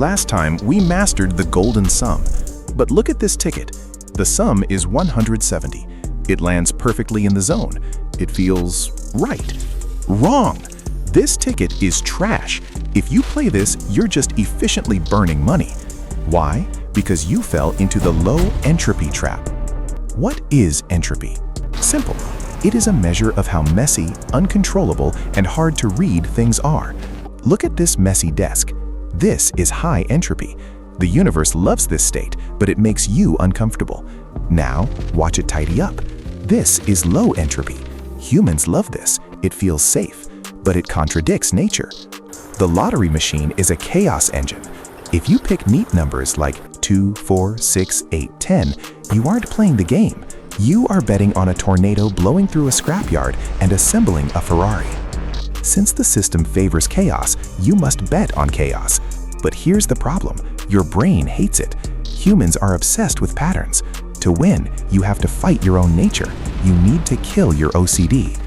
Last time, we mastered the golden sum. But look at this ticket. The sum is 170. It lands perfectly in the zone. It feels right. Wrong! This ticket is trash. If you play this, you're just efficiently burning money. Why? Because you fell into the low entropy trap. What is entropy? Simple. It is a measure of how messy, uncontrollable, and hard to read things are. Look at this messy desk. This is high entropy. The universe loves this state, but it makes you uncomfortable. Now, watch it tidy up. This is low entropy. Humans love this. It feels safe, but it contradicts nature. The lottery machine is a chaos engine. If you pick neat numbers like 2, 4, 6, 8, 10, you aren't playing the game. You are betting on a tornado blowing through a scrapyard and assembling a Ferrari. Since the system favors chaos, you must bet on chaos. But here's the problem. Your brain hates it. Humans are obsessed with patterns. To win, you have to fight your own nature. You need to kill your OCD.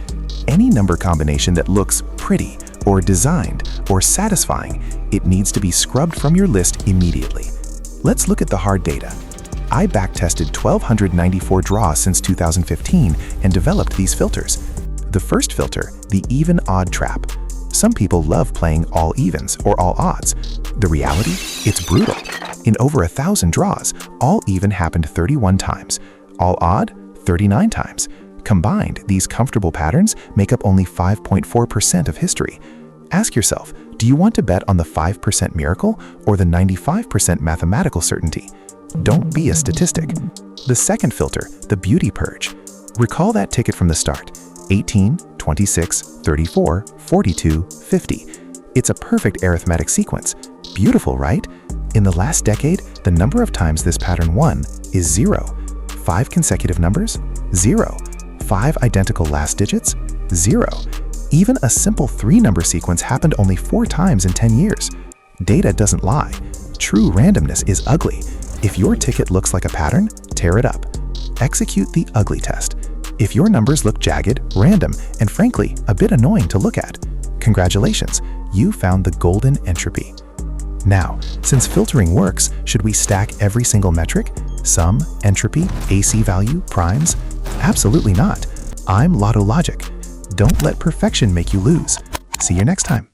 Any number combination that looks pretty, or designed, or satisfying, it needs to be scrubbed from your list immediately. Let's look at the hard data. I backtested 1,294 draws since 2015 and developed these filters. The first filter, the even-odd trap. Some people love playing all evens or all odds. The reality? It's brutal. In over 1,000 draws, all even happened 31 times, all odd 39 times. Combined, these comfortable patterns make up only 5.4% of history. Ask yourself, do you want to bet on the 5% miracle or the 95% mathematical certainty? Don't be a statistic. The second filter, the beauty purge. Recall that ticket from the start. 18, 26, 34, 42, 50. It's a perfect arithmetic sequence. Beautiful, right? In the last decade, the number of times this pattern won is 0. 5 consecutive numbers? 0. 5 identical last digits? 0. Even a simple 3-number sequence happened only 4 times in 10 years. Data doesn't lie. True randomness is ugly. If your ticket looks like a pattern, tear it up. Execute the ugly test. If your numbers look jagged, random, and frankly, a bit annoying to look at, congratulations, you found the golden entropy. Now, since filtering works, should we stack every single metric? Sum, entropy, AC value, primes? Absolutely not. I'm Lotto Logic. Don't let perfection make you lose. See you next time.